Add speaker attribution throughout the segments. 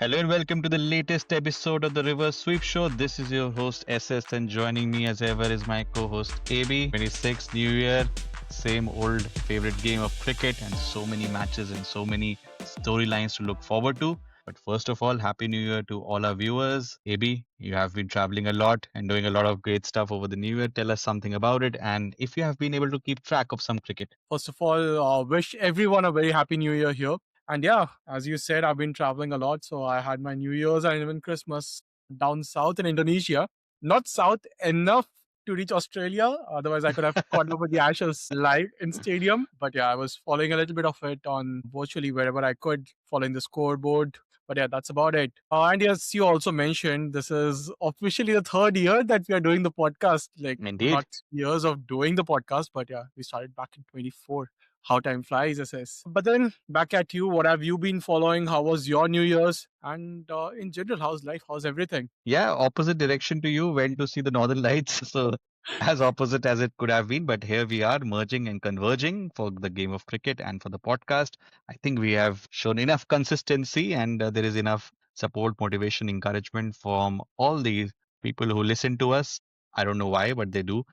Speaker 1: Hello and welcome to the latest episode of the Reverse Sweep Show. This is your host SS, and joining me as ever is my co-host AB. 26 New Year, same old favorite game of cricket, and so many matches and so many storylines to look forward to. But first of all, Happy New Year to all our viewers. AB, you have been traveling a lot and doing a lot of great stuff over the New Year. Tell us something about it, and if you have been able to keep track of some cricket.
Speaker 2: First of all, wish everyone a very happy new year here. And yeah, as you said, I've been traveling a lot. So I had my New Year's and even Christmas down south in Indonesia. Not south enough to reach Australia. Otherwise, I could have caught up with the Ashes live in stadium. But yeah, I was following a little bit of it on virtually wherever I could, following the scoreboard. But yeah, that's about it. And yes, you also mentioned this is officially the third year that we are doing the podcast. Like,
Speaker 1: Indeed.
Speaker 2: not years of doing the podcast, but yeah, we started back in 24. How time flies, SS. But then back at you, what have you been following? How was your New Year's? And in general, how's life? How's everything?
Speaker 1: Yeah, opposite direction to you, went to see the Northern Lights. So as opposite as it could have been, but here we are merging and converging for the game of cricket and for the podcast. I think we have shown enough consistency and there is enough support, motivation, encouragement from all the people who listen to us. I don't know why, but they do.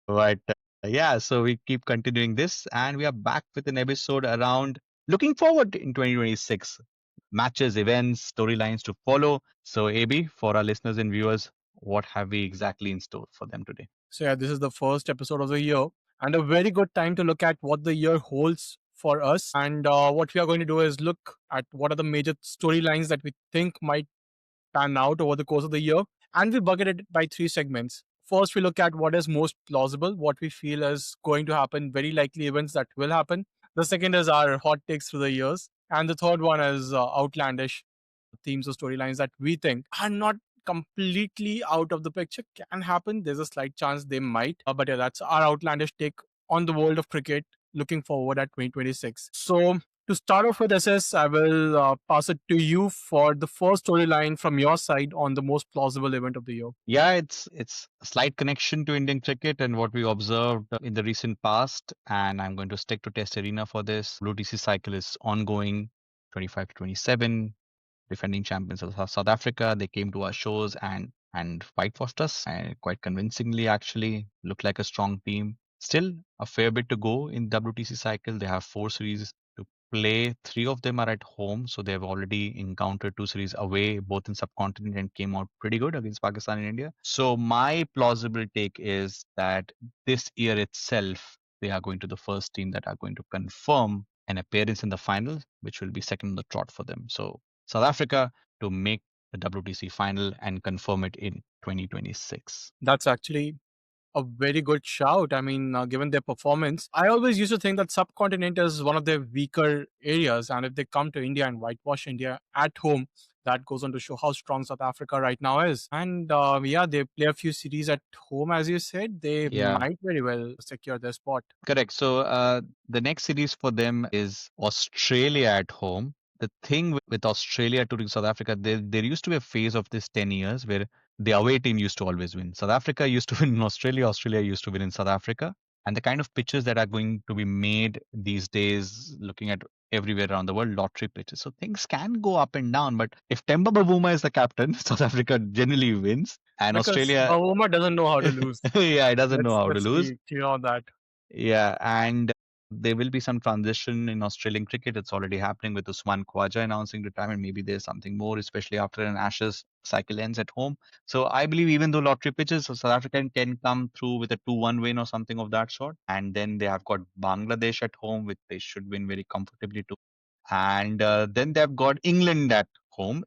Speaker 1: But yeah, so we keep continuing this and we are back with an episode around looking forward in 2026 matches, events, storylines to follow. So, AB, for our listeners and viewers, what have we exactly in store for them today?
Speaker 2: So yeah, this is the first episode of the year and a very good time to look at what the year holds for us. And what we are going to do is look at what are the major storylines that we think might pan out over the course of the year. And we bucket it by three segments. First, we look at what is most plausible, what we feel is going to happen, very likely events that will happen. The second is our hot takes through the years. And the third one is outlandish themes or storylines that we think are not completely out of the picture, can happen. There's a slight chance they might. But yeah, that's our outlandish take on the world of cricket looking forward at 2026. So to start off with SS, I will pass it to you for the first storyline from your side on the most plausible event of the year.
Speaker 1: Yeah, it's a slight connection to Indian cricket and what we observed in the recent past. And I'm going to stick to Test Arena for this. WTC cycle is ongoing, 25 to 27. Defending champions of South Africa. They came to our shows and whitewashed us quite convincingly. Actually, looked like a strong team. Still a fair bit to go in WTC cycle. They have 4 series to play. 3 of them are at home, so they have already encountered 2 series away, both in subcontinent, and came out pretty good against Pakistan and India. So my plausible take is that this year itself, they are going to the first team that are going to confirm an appearance in the final, which will be second on the trot for them. So South Africa to make the WTC final and confirm it in 2026.
Speaker 2: That's actually a very good shout. I mean, given their performance, I always used to think that subcontinent is one of their weaker areas. And if they come to India and whitewash India at home, that goes on to show how strong South Africa right now is. And yeah, they play a few series at home, as you said. They
Speaker 1: Yeah,
Speaker 2: might very well secure their spot.
Speaker 1: correct. So the next series for them is Australia at home. The thing with Australia to South Africa, there used to be a phase of this 10 years where the away team used to always win. South Africa used to win in Australia, Australia used to win in South Africa. And the kind of pitches that are going to be made these days, looking at everywhere around the world, lottery pitches. So things can go up and down. But if Temba Bavuma is the captain, South Africa generally wins. And
Speaker 2: Because
Speaker 1: Australia,
Speaker 2: Bavuma doesn't know how to lose.
Speaker 1: yeah, it doesn't know how to
Speaker 2: Let's
Speaker 1: lose.
Speaker 2: be clear on that.
Speaker 1: Yeah, and there will be some transition in Australian cricket. It's already happening with Usman Khawaja announcing retirement. Maybe there's something more, especially after an Ashes cycle ends at home. So I believe even though lottery pitches, so South African can come through with a 2-1 win or something of that sort. And then they have got Bangladesh at home, which they should win very comfortably too. And then they've got England at home.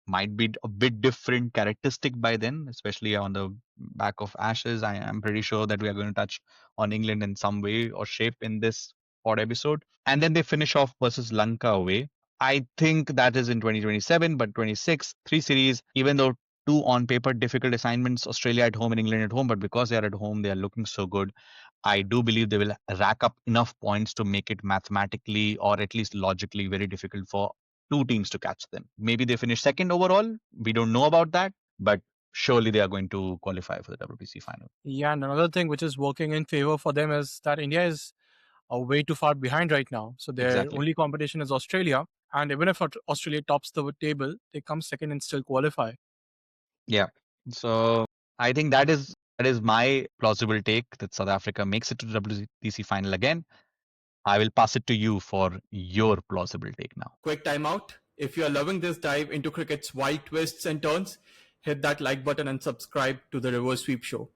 Speaker 1: Might be a bit different characteristic by then, especially on the back of Ashes. I am pretty sure that we are going to touch on England in some way or shape in this pod episode. And then they finish off versus Lanka away. I think that is in 2027, but 26, 3 series, even though two on paper difficult assignments, Australia at home and England at home, but because they are at home, they are looking so good. I do believe they will rack up enough points to make it mathematically or at least logically very difficult for two teams to catch them. Maybe they finish second overall. We don't know about that, but surely they are going to qualify for the WBC final.
Speaker 2: Yeah, and another thing which is working in favor for them is that India is way too far behind right now. So their
Speaker 1: Exactly.
Speaker 2: only competition is Australia. And even if Australia tops the table, they come second and still qualify.
Speaker 1: Yeah. So I think that is my plausible take that South Africa makes it to the WTC final again. I will pass it to you for your plausible take now.
Speaker 2: Quick timeout. If you are loving this dive into cricket's wild twists and turns, hit that like button and subscribe to the Reverse Sweep Show.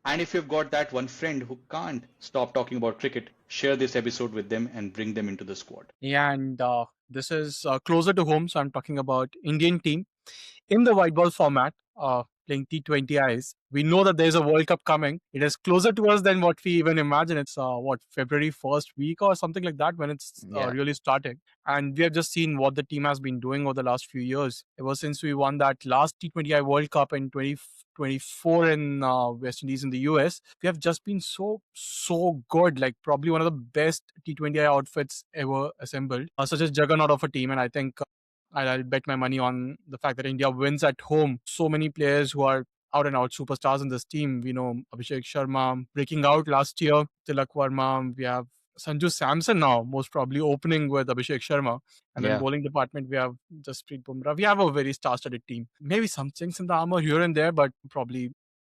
Speaker 1: And if you've got that one friend who can't stop talking about cricket, share this episode with them and bring them into the squad.
Speaker 2: Yeah, and this is closer to home, so I'm talking about Indian team in the white ball format, playing T20Is. We know that there's a World Cup coming. It is closer to us than what we even imagine. It's what, February 1st week or something like that when it's
Speaker 1: Yeah.
Speaker 2: really starting. And we have just seen what the team has been doing over the last few years. Ever since we won that last T20I World Cup in 2024 in West Indies in the US, we have just been so good. Like probably one of the best T20I outfits ever assembled. Such a juggernaut of a team, and I think I'll bet my money on the fact that India wins at home. So many players who are out and out superstars in this team. We know Abhishek Sharma breaking out last year, Tilak Verma. We have Sanju Samson now, most probably opening with Abhishek Sharma. And then
Speaker 1: Yeah.
Speaker 2: bowling department, we have Jasprit Bumrah. We have a very star-studded team. Maybe some chinks in the armor here and there, but probably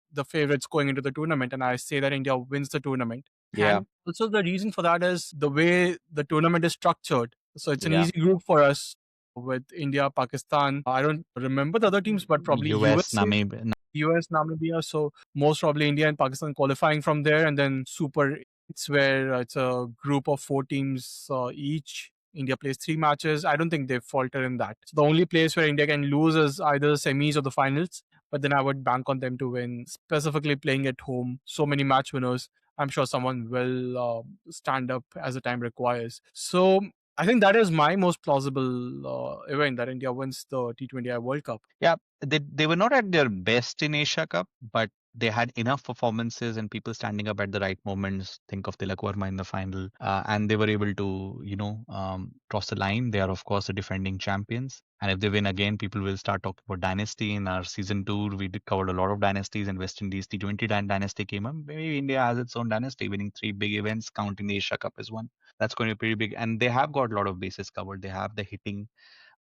Speaker 2: the favorites going into the tournament. And I say that India wins the tournament.
Speaker 1: Yeah.
Speaker 2: And also the reason for that is the way the tournament is structured. So it's an
Speaker 1: Yeah.
Speaker 2: easy group for us with India, Pakistan. I don't remember the other teams, but probably
Speaker 1: US,
Speaker 2: USA,
Speaker 1: Namibia.
Speaker 2: US, Namibia. So most probably India and Pakistan qualifying from there, and then Super. It's where it's a group of 4 teams each. India plays 3 matches. I don't think they falter in that. So the only place where India can lose is either the semis or the finals. But then I would bank on them to win, specifically playing at home. So many match winners. I'm sure someone will stand up as the time requires. So I think that is my most plausible event that India wins the T20I World Cup.
Speaker 1: Yeah, they were not at their best in Asia Cup, but they had enough performances and people standing up at the right moments. Think of Tilak Verma in the final, and they were able to, cross the line. They are, of course, the defending champions. And if they win again, people will start talking about dynasty. In our season tour, we did covered a lot of dynasties, and West Indies T20 dynasty came up. Maybe India has its own dynasty, winning 3 big events, counting the Asia Cup as one. That's going to be pretty big. And they have got a lot of bases covered. They have the hitting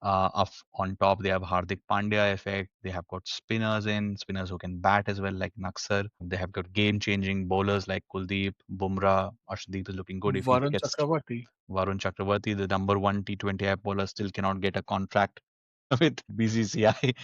Speaker 1: up on top. They have Hardik Pandya effect. They have got spinners who can bat as well, like Naksar. They have got game-changing bowlers like Kuldeep, Bumrah. Arshdeep is looking good if he
Speaker 2: Varun
Speaker 1: gets
Speaker 2: Chakravarti.
Speaker 1: Varun Chakravarti, the number one T20I bowler, still cannot get a contract with BCCI.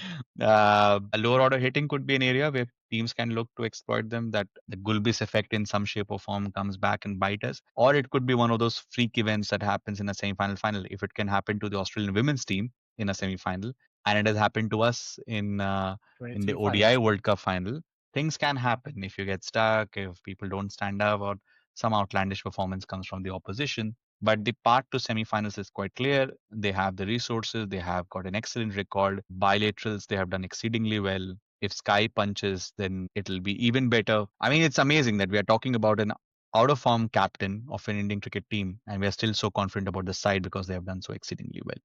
Speaker 1: A lower order hitting could be an area where teams can look to exploit them, that the Gulbis effect in some shape or form comes back and bite us. Or it could be one of those freak events that happens in a semi-final final. If it can happen to the Australian women's team in a semi-final, and it has happened to us in the
Speaker 2: 23
Speaker 1: ODI
Speaker 2: finals.
Speaker 1: World Cup final, things can happen if you get stuck, if people don't stand up, or some outlandish performance comes from the opposition. But the path to semi-finals is quite clear. They have the resources. They have got an excellent record. Bilaterals, they have done exceedingly well. If Sky punches, then it'll be even better. I mean, it's amazing that we are talking about an out of form captain of an Indian cricket team, and we are still so confident about the side because they have done so exceedingly well.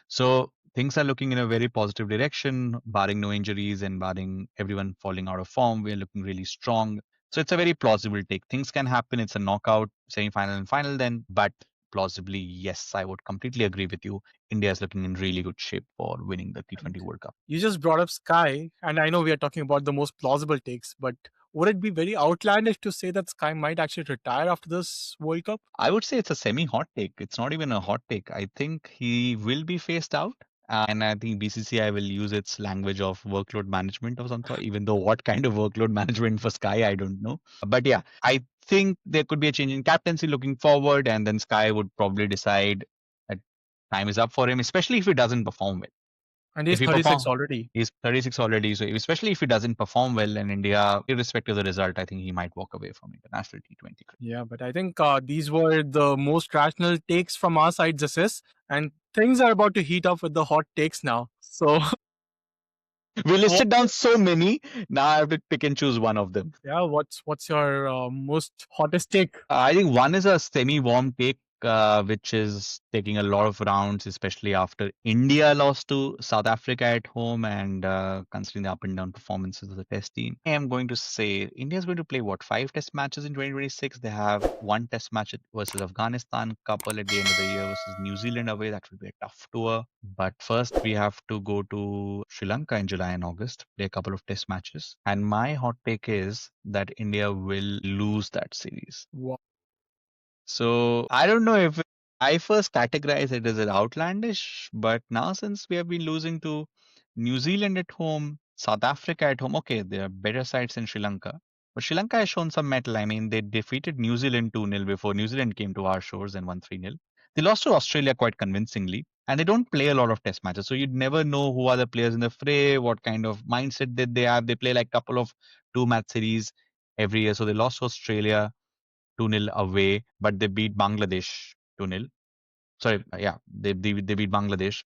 Speaker 1: So things are looking in a very positive direction, barring no injuries and barring everyone falling out of form. We are looking really strong. So it's a very plausible take. Things can happen. It's a knockout, semi-final and final then, but plausibly, yes, I would completely agree with you. India is looking in really good shape for winning the T20 World Cup.
Speaker 2: You just brought up Sky, and I know we are talking about the most plausible takes, but would it be very outlandish to say that Sky might actually retire after this World Cup?
Speaker 1: I would say it's a semi-hot take. It's not even a hot take. I think he will be phased out. And I think BCCI will use its language of workload management of some sort, even though what kind of workload management for Sky, I don't know. But yeah, I think there could be a change in captaincy looking forward, and then Sky would probably decide that time is up for him, especially if he doesn't perform well.
Speaker 2: And
Speaker 1: If
Speaker 2: he's
Speaker 1: he
Speaker 2: 36
Speaker 1: perform,
Speaker 2: already.
Speaker 1: he's 36 already. So especially if he doesn't perform well in India, irrespective of the result, I think he might walk away from international T20 cricket.
Speaker 2: Yeah, but I think these were the most rational takes from our side, Jasis, and things are about to heat up with the hot takes now. So,
Speaker 1: We
Speaker 2: what,
Speaker 1: listed down so many. Now I have to pick and choose one of them.
Speaker 2: yeah, what's your most hottest take?
Speaker 1: I think one is a semi-warm take. which is taking a lot of rounds, especially after India lost to South Africa at home and considering the up and down performances of the test team. I am going to say India is going to play what, five test matches in 2026? They have one test match versus Afghanistan, couple at the end of the year versus New Zealand away. That will be a tough tour. But first, we have to go to Sri Lanka in July and August, play a couple of test matches. And my hot take is that India will lose that series.
Speaker 2: Wow.
Speaker 1: So I don't know if I first categorize it as an outlandish, but now since we have been losing to New Zealand at home, South Africa at home, okay, there are better sides in Sri Lanka. But Sri Lanka has shown some mettle. I mean, they defeated New Zealand 2-0 before New Zealand came to our shores and won 3-0. They lost to Australia quite convincingly, and they don't play a lot of test matches. So you'd never know who are the players in the fray, what kind of mindset did they have. They play like a couple of two-match series every year. So they lost to Australia 2-0 away, but they beat Bangladesh 2-0. Sorry, yeah, they beat Bangladesh.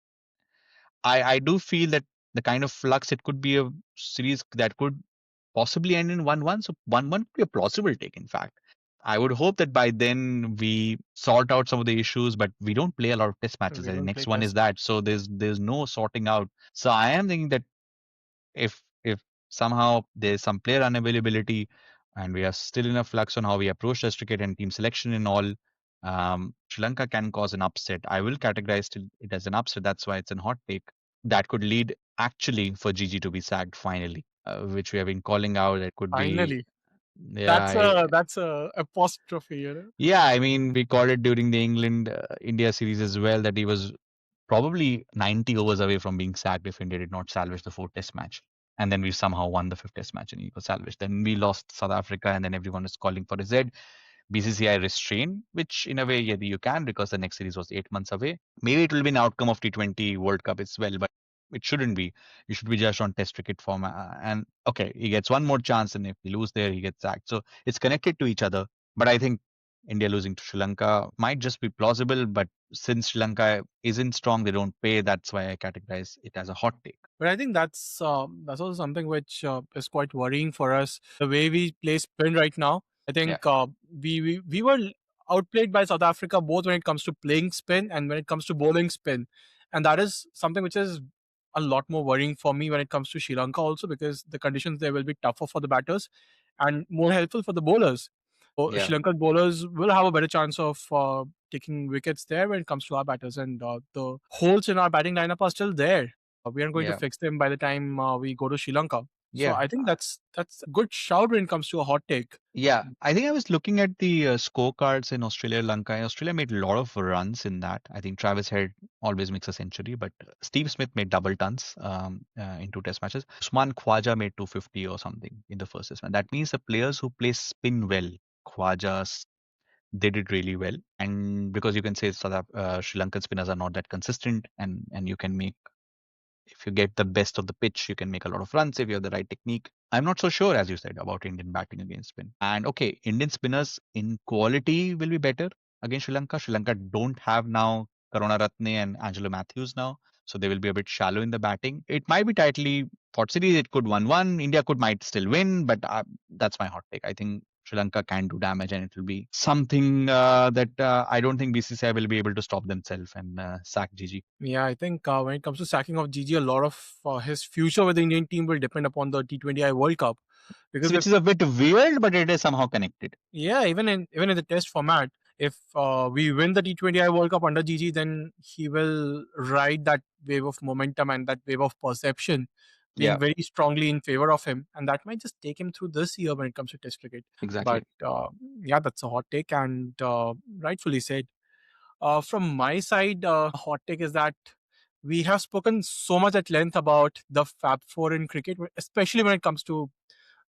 Speaker 1: I do feel that the kind of flux, it could be a series that could possibly end in 1-1. So 1-1 could be a plausible take, in fact. I would hope that by then we sort out some of the issues, but we don't play a lot of test matches.
Speaker 2: We
Speaker 1: And the
Speaker 2: don't play
Speaker 1: next one is
Speaker 2: test.
Speaker 1: that. So there's no sorting out. So I am thinking that if somehow there's some player unavailability and we are still in a flux on how we approach test cricket and team selection and all, Sri Lanka can cause an upset. I will categorize it as an upset. That's why it's a hot take. That could lead actually for Gigi to be sacked finally, which we have been calling out. It could be,
Speaker 2: Finally.
Speaker 1: yeah,
Speaker 2: That's a apostrophe,
Speaker 1: yeah. I mean, we called it during the England India series as well that he was probably 90 overs away from being sacked if India did not salvage the fourth test match. And then we somehow won the fifth test match and he was salvaged. Then we lost South Africa and then everyone is calling for his head. BCCI restrained, which in a way, yeah, you can because the next series was 8 months away. Maybe it will be an outcome of T20 World Cup as well, but it shouldn't be. You should be judged on test cricket form. And okay, he gets one more chance, and if he lose there, he gets sacked. So it's connected to each other. But I think India losing to Sri Lanka might just be plausible. But since Sri Lanka isn't strong, they don't pay. That's why I categorize it as a hot take.
Speaker 2: But I think that's also something which is quite worrying for us. The way we play spin right now, I
Speaker 1: Yeah.
Speaker 2: think we were outplayed by South Africa both when it comes to playing spin and when it comes to bowling spin, and that is something which is a lot more worrying for me when it comes to Sri Lanka also because the conditions there will be tougher for the batters and more helpful for the bowlers. So
Speaker 1: Yeah.
Speaker 2: Sri Lankan bowlers will have a better chance of taking wickets there when it comes to our batters, and the holes in our batting lineup are still there. We aren't going to
Speaker 1: Yeah.
Speaker 2: fix them by the time we go to Sri Lanka. So
Speaker 1: Yeah.
Speaker 2: I think that's a good shout when it comes to a hot take.
Speaker 1: Yeah, I think I was looking at the scorecards in Australia, Lanka. Australia made a lot of runs in that. I think Travis Head always makes a century, but Steve Smith made double tons in two test matches. Usman Khwaja made 250 or something in the first test match. That means the players who play spin well, Khwajas, they did really well. And because you can say Sri Lankan spinners are not that consistent, and you can make if you get the best of the pitch, you can make a lot of runs if you have the right technique. I'm not so sure, as you said, about Indian batting against spin. And okay, Indian spinners in quality will be better against Sri Lanka. Sri Lanka don't have now Karuna Ratne and Angelo Matthews now, so they will be a bit shallow in the batting. It might be tightly fought series. It could 1-1. India could might still win, but that's my hot take. I think Sri Lanka can do damage, and it will be something that I don't think BCCI will be able to stop themselves and sack Gigi.
Speaker 2: Yeah, I think when it comes to sacking of Gigi, a lot of his future with the Indian team will depend upon the T20I World Cup because
Speaker 1: Which
Speaker 2: if
Speaker 1: is a bit weird, but it is somehow connected.
Speaker 2: yeah, even in the test format, if we win the T20I World Cup under Gigi, then he will ride that wave of momentum and that wave of perception being
Speaker 1: Yeah,
Speaker 2: very strongly in favor of him, and that might just take him through this year when it comes to Test cricket.
Speaker 1: exactly.
Speaker 2: But yeah, that's a hot take, and rightfully said. From my side, hot take is that we have spoken so much at length about the Fab Four in cricket, especially when it comes to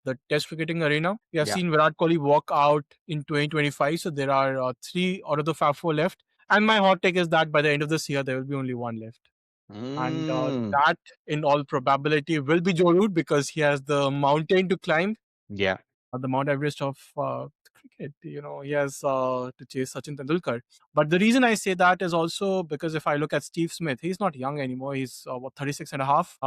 Speaker 2: the Test cricketing arena. We have
Speaker 1: Yeah.
Speaker 2: seen Virat Kohli walk out in 2025, so there are three out of the Fab Four left. And my hot take is that by the end of this year, there will be only one left. And
Speaker 1: Mm.
Speaker 2: that, in all probability, will be Joe Root because he has the mountain to climb,
Speaker 1: Yeah.
Speaker 2: the Mount Everest of cricket. He has to chase Sachin Tendulkar. But the reason I say that is also because if I look at Steve Smith, he's not young anymore. He's 36 and a half.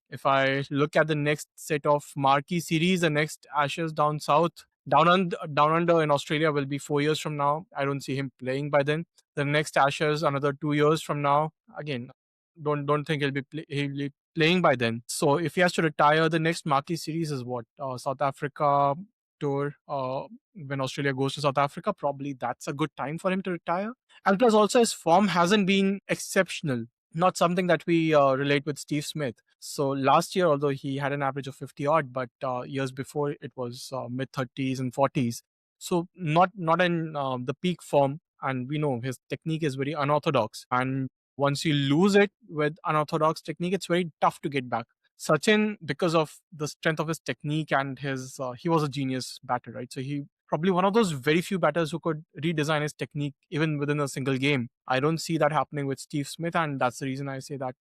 Speaker 2: If I look at the next set of marquee series, the next Ashes down south, Down under in Australia will be 4 years from now. I don't see him playing by then. The next Ashes another 2 years from now. Again, don't think he'll be playing by then. So if he has to retire, the next marquee series is what, South Africa tour. When Australia goes to South Africa, probably that's a good time for him to retire. And plus, also his form hasn't been exceptional. Not something that we relate with Steve Smith. So last year, although he had an average of 50 odd, but years before it was mid 30s and 40s. So not in the peak form. And we know his technique is very unorthodox. And once you lose it with unorthodox technique, it's very tough to get back. Sachin, because of the strength of his technique and he was a genius batter, right? So he probably one of those very few batters who could redesign his technique even within a single game. I don't see that happening with Steve Smith, and that's the reason I say that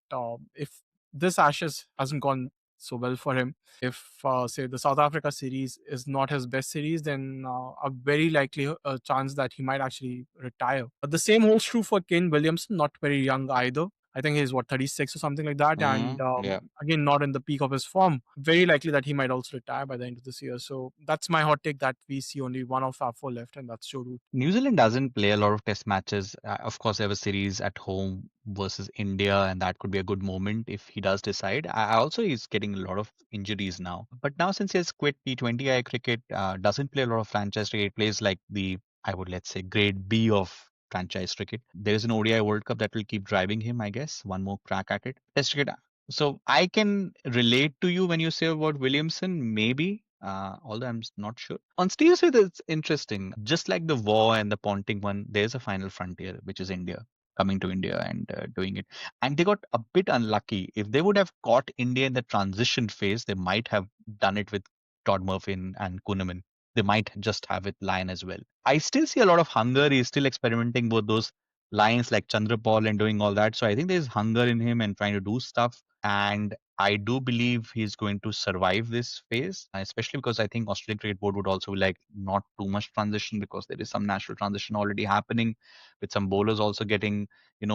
Speaker 2: if this Ashes hasn't gone so well for him, if say the South Africa series is not his best series, then a very likely chance that he might actually retire. But the same holds true for Kane Williamson, not very young either. I think he's what 36 or something like that, and
Speaker 1: Yeah.
Speaker 2: again not in the peak of his form. Very likely that he might also retire by the end of this year. So that's my hot take that we see only one of our four left, and that's Joe Root.
Speaker 1: New Zealand doesn't play a lot of test matches. Of course, they have a series at home versus India, and that could be a good moment if he does decide. Also, he's getting a lot of injuries now. But now, since he has quit T20I cricket, doesn't play a lot of franchise cricket, plays like the, I would let's say, grade B of franchise cricket. There is an ODI World Cup that will keep driving him, I guess. One more crack at it. Test cricket. So I can relate to you when you say about Williamson, maybe, although I'm not sure. On Steve Smith, it's interesting. Just like the War and the Ponting one, there's a final frontier, which is India, coming to India and doing it. And they got a bit unlucky. If they would have caught India in the transition phase, they might have done it with Todd Murphy and Kuhneman. They might just have it Lion as well. I still see a lot of hunger. He's still experimenting with those lines like Chandrapal and doing all that. So I think there's hunger in him and trying to do stuff. And I do believe he's going to survive this phase, especially because I think Australian Cricket Board would also like not too much transition because there is some natural transition already happening with some bowlers also getting, a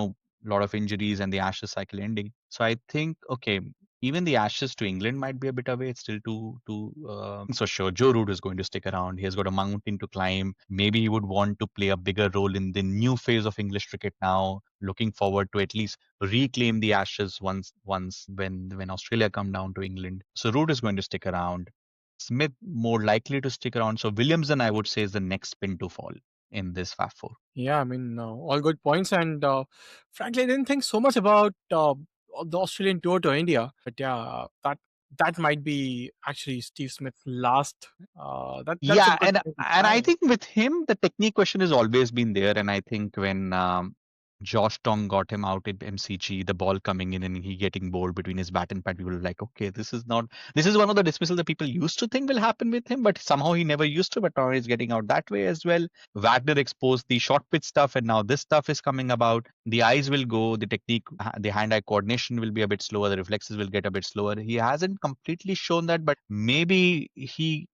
Speaker 1: lot of injuries and the Ashes cycle ending. So I think, okay, even the Ashes to England might be a bit away. It's still so sure. Joe Root is going to stick around. He has got a mountain to climb. Maybe he would want to play a bigger role in the new phase of English cricket now. Looking forward to at least reclaim the Ashes once when Australia come down to England. So Root is going to stick around. Smith more likely to stick around. So Williamson, I would say, is the next pin to fall in this Fab Four.
Speaker 2: Yeah, I mean, all good points. And frankly, I didn't think so much about the Australian tour to India. But yeah, that might be actually Steve Smith's last. That's a
Speaker 1: Yeah,
Speaker 2: good
Speaker 1: and
Speaker 2: thing to
Speaker 1: and I
Speaker 2: try.
Speaker 1: think with him the technique question has always been there, and I think when Josh Tong got him out at MCG, the ball coming in and he getting bowled between his bat and pad, people were like, okay, this is one of the dismissal that people used to think will happen with him, but somehow he never used to, but now he's getting out that way as well. Wagner exposed the short pitch stuff, and now this stuff is coming about. The eyes will go, the technique, the hand-eye coordination will be a bit slower, the reflexes will get a bit slower. He hasn't completely shown that, but maybe he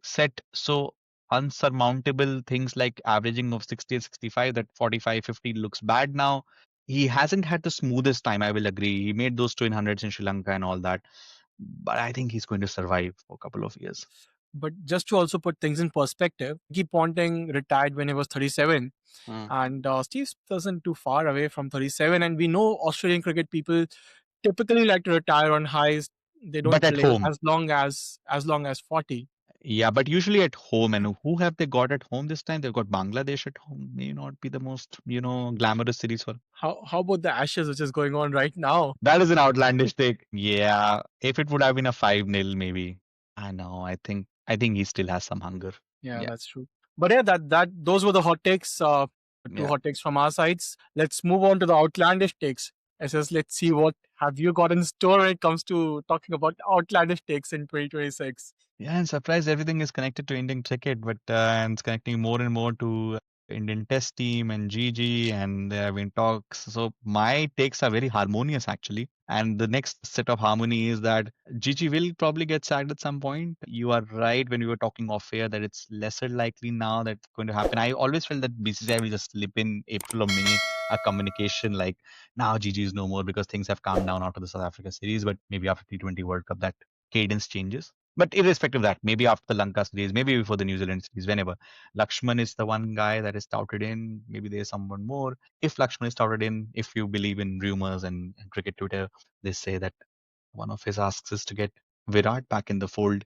Speaker 1: set so unsurmountable things like averaging of 60 and 65 that 45 50 looks bad now. He hasn't had the smoothest time, I will agree. He made those twin hundreds in Sri Lanka and all that, but I think he's going to survive for a couple of years.
Speaker 2: But just to also put things in perspective, Ricky Ponting retired when he was 37,
Speaker 1: Mm.
Speaker 2: and Steve Smith isn't too far away from 37. And we know Australian cricket people typically like to retire on highs. They
Speaker 1: But
Speaker 2: don't
Speaker 1: at
Speaker 2: play
Speaker 1: home,
Speaker 2: as long as 40.
Speaker 1: yeah, but usually at home. And who have they got at home this time? They've got Bangladesh at home. May not be the most, glamorous series for.
Speaker 2: How about the Ashes, which is going on right now?
Speaker 1: That is an outlandish take. Yeah, if it would have been a 5-0, maybe. I know. I think he still has some hunger.
Speaker 2: Yeah,
Speaker 1: Yeah.
Speaker 2: that's true. But yeah, that those were the hot takes. Two
Speaker 1: Yeah.
Speaker 2: hot takes from our sides. Let's move on to the outlandish takes. SS, let's see what have you got in store when it comes to talking about outlandish takes in 2026.
Speaker 1: Yeah, and surprised everything is connected to Indian cricket, but and it's connecting more and more to Indian Test team and GG, and there have been talks. So my takes are very harmonious actually. And the next set of harmony is that GG will probably get sacked at some point. You are right when we were talking off air that it's lesser likely now that's going to happen. I always felt that BCCI will just slip in April or May a communication like now GG is no more because things have calmed down after the South Africa series, but maybe after T20 World Cup that cadence changes. But irrespective of that, maybe after the Lanka series, maybe before the New Zealand series, whenever Lakshman is the one guy that is touted in, maybe there's someone more. If Lakshman is touted in, if you believe in rumors and cricket Twitter, they say that one of his asks is to get Virat back in the fold.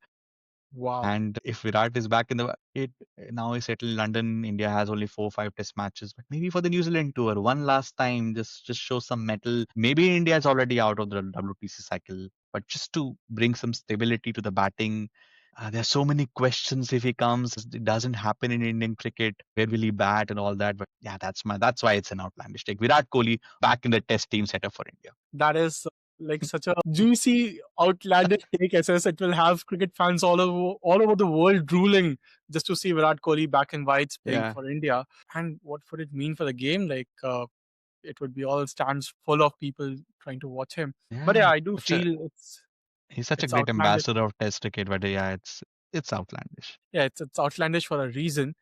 Speaker 2: Wow.
Speaker 1: And if Virat is back in the it now he's settled in London, India has only 4 or 5 test matches. But maybe for the New Zealand tour, one last time, just show some mettle. Maybe India is already out of the WTC cycle, but just to bring some stability to the batting. There's so many questions if he comes. It doesn't happen in Indian cricket. Where will he bat and all that? But yeah, that's why it's an outlandish take. Virat Kohli back in the test team setup for India.
Speaker 2: That is like such a juicy, outlandish take, SS. It will have cricket fans all over the world drooling just to see Virat Kohli back in whites playing
Speaker 1: Yeah.
Speaker 2: for India. And what would it mean for the game? Like, it would be all stands full of people trying to watch him. But yeah,
Speaker 1: Yeah.
Speaker 2: I do feel
Speaker 1: He's such a
Speaker 2: it's
Speaker 1: great
Speaker 2: outlandish.
Speaker 1: ambassador of test cricket, but yeah, it's outlandish.
Speaker 2: Yeah, it's outlandish for a reason.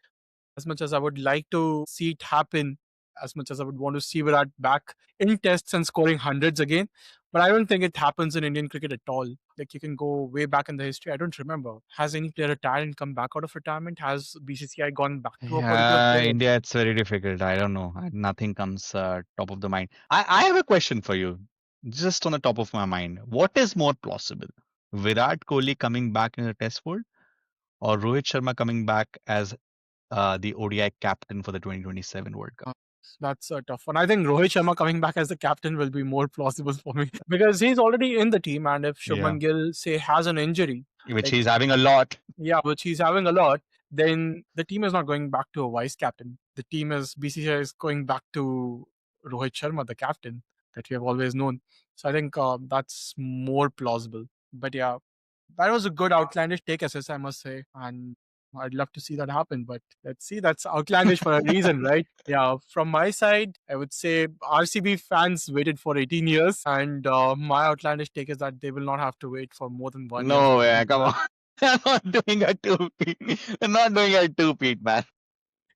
Speaker 2: As much as I would like to see it happen, as much as I would want to see Virat back in tests and scoring hundreds again, but I don't think it happens in Indian cricket at all. Like, you can go way back in the history. I don't remember. Has any player retired and come back out of retirement? Has BCCI gone back to a particular
Speaker 1: Yeah,
Speaker 2: player?
Speaker 1: India, it's very difficult. I don't know. Nothing comes top of the mind. I have a question for you, just on the top of my mind. What is more plausible? Virat Kohli coming back in the Test world, or Rohit Sharma coming back as the ODI captain for the 2027 World Cup?
Speaker 2: That's a tough one. I think Rohit Sharma coming back as the captain will be more plausible for me because he's already in the team, and if
Speaker 1: Yeah,
Speaker 2: Shubman Gill say has an injury,
Speaker 1: which
Speaker 2: like
Speaker 1: he's having a lot.
Speaker 2: yeah, which he's having a lot, then the team is not going back to a vice captain. The team is BCCI is going back to Rohit Sharma, the captain that we have always known. So I think that's more plausible. But yeah, that was a good outlandish take, SS, I must say, and I'd love to see that happen. But let's see, that's outlandish for a reason, right? Yeah, from my side, I would say RCB fans waited for 18 years, and my outlandish take is that they will not have to wait for more than 1 year
Speaker 1: No
Speaker 2: for
Speaker 1: way, come
Speaker 2: the
Speaker 1: on. I'm not doing a two-peat. I'm not doing a two-peat, man.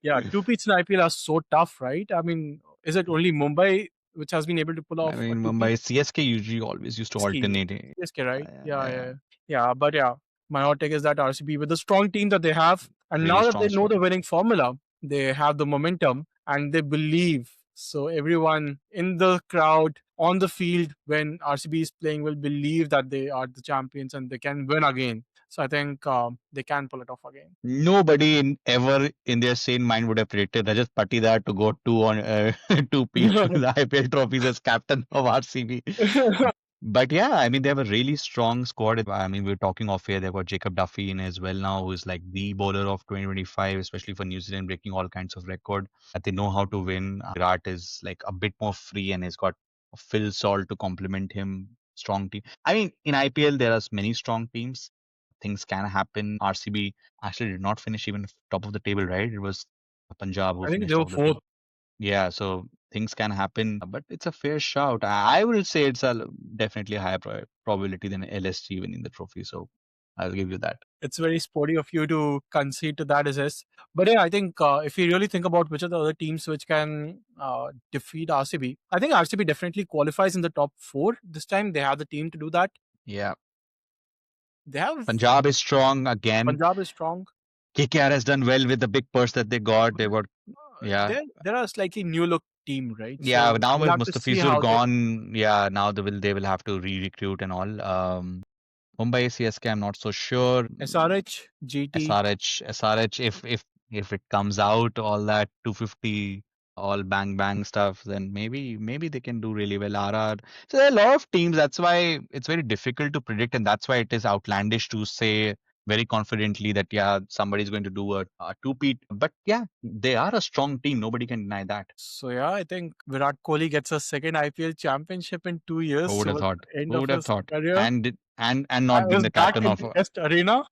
Speaker 2: Yeah, two peats in IPL are so tough, right? I mean, is it only Mumbai which has been able to pull
Speaker 1: I
Speaker 2: off a
Speaker 1: mean,
Speaker 2: two peat?
Speaker 1: Mumbai CSK usually always used to
Speaker 2: CSK,
Speaker 1: alternate it.
Speaker 2: CSK, right? Yeah,
Speaker 1: Yeah,
Speaker 2: yeah, yeah. But yeah, my hot take is that RCB, with the strong team that they have, and
Speaker 1: really
Speaker 2: now that they
Speaker 1: strong
Speaker 2: know
Speaker 1: squad.
Speaker 2: the winning formula, they have the momentum and they believe. So everyone in the crowd, on the field, when RCB is playing, will believe that they are the champions and they can win again. So I think they can pull it off again.
Speaker 1: Nobody ever in their sane mind would have predicted Rajat Patidar to go two on two peat with the IPL trophies as captain of RCB. But yeah, I mean, they have a really strong squad. I mean, we're talking off here. They've got Jacob Duffy in as well now, who's like the bowler of 2025, especially for New Zealand, breaking all kinds of record. That they know how to win. Virat is like a bit more free and has got Phil Salt to complement him. Strong team. I mean, in IPL, there are many strong teams. Things can happen. RCB actually did not finish even top of the table, right? It was Punjab who
Speaker 2: I think they
Speaker 1: finished
Speaker 2: were
Speaker 1: top of the
Speaker 2: fourth.
Speaker 1: table. Yeah, so things can happen, but it's a fair shout. I will say it's a definitely a higher probability than LSG winning the trophy. So I'll give you that.
Speaker 2: It's very sporty of you to concede to that, SS. But yeah, I think if you really think about which are the other teams which can defeat RCB, I think RCB definitely qualifies in the top four this time. They have the team to do that.
Speaker 1: Yeah,
Speaker 2: They have
Speaker 1: Punjab is strong again.
Speaker 2: Punjab is strong.
Speaker 1: KKR has done well with the big purse that they got. They got yeah,
Speaker 2: They're a slightly new look team, right?
Speaker 1: yeah.
Speaker 2: So
Speaker 1: Now
Speaker 2: we'll
Speaker 1: with
Speaker 2: have to see
Speaker 1: Mustafizur
Speaker 2: how they
Speaker 1: gone, yeah, now they will have to re-recruit and all. Mumbai CSK, I'm not so sure.
Speaker 2: SRH, GT.
Speaker 1: SRH, if it comes out all that 250, all bang bang stuff, then maybe they can do really well. RR. So there are a lot of teams. That's why it's very difficult to predict, and that's why it is outlandish to say very confidently that yeah, somebody's going to do a two-peat. But yeah, they are a strong team. Nobody can deny that.
Speaker 2: So yeah, I think Virat Kohli gets a second IPL championship in 2 years
Speaker 1: Who would have
Speaker 2: towards
Speaker 1: thought?
Speaker 2: the end
Speaker 1: Who
Speaker 2: of
Speaker 1: would have
Speaker 2: his
Speaker 1: thought?
Speaker 2: career.
Speaker 1: And not being
Speaker 2: Is
Speaker 1: the
Speaker 2: back
Speaker 1: captain
Speaker 2: in
Speaker 1: of
Speaker 2: the Test arena.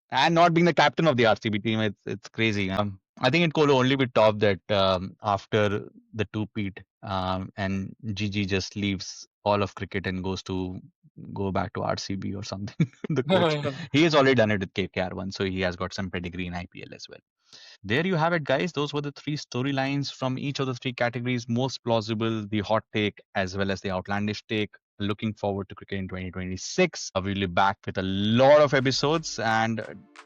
Speaker 1: the RCB team, it's crazy. I think it could only be topped that after the two-peat and Gigi just leaves all of cricket and go back to RCB or something. The coach, he has already done it with KKR once, so he has got some pedigree in IPL as well. There you have it, guys. Those were the three storylines from each of the three categories: most plausible, the hot take, as well as the outlandish take. looking forward to cricket in 2026. We'll be back with a lot of episodes and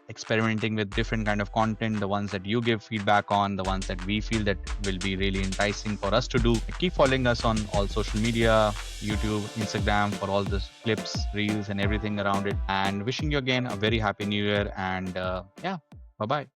Speaker 1: experimenting with different kind of content, the ones that you give feedback on, the ones that we feel that will be really enticing for us to do. Keep following us on all social media, YouTube, Instagram, for all the clips, reels, and everything around it. And wishing you again a very happy new year. And yeah, bye bye.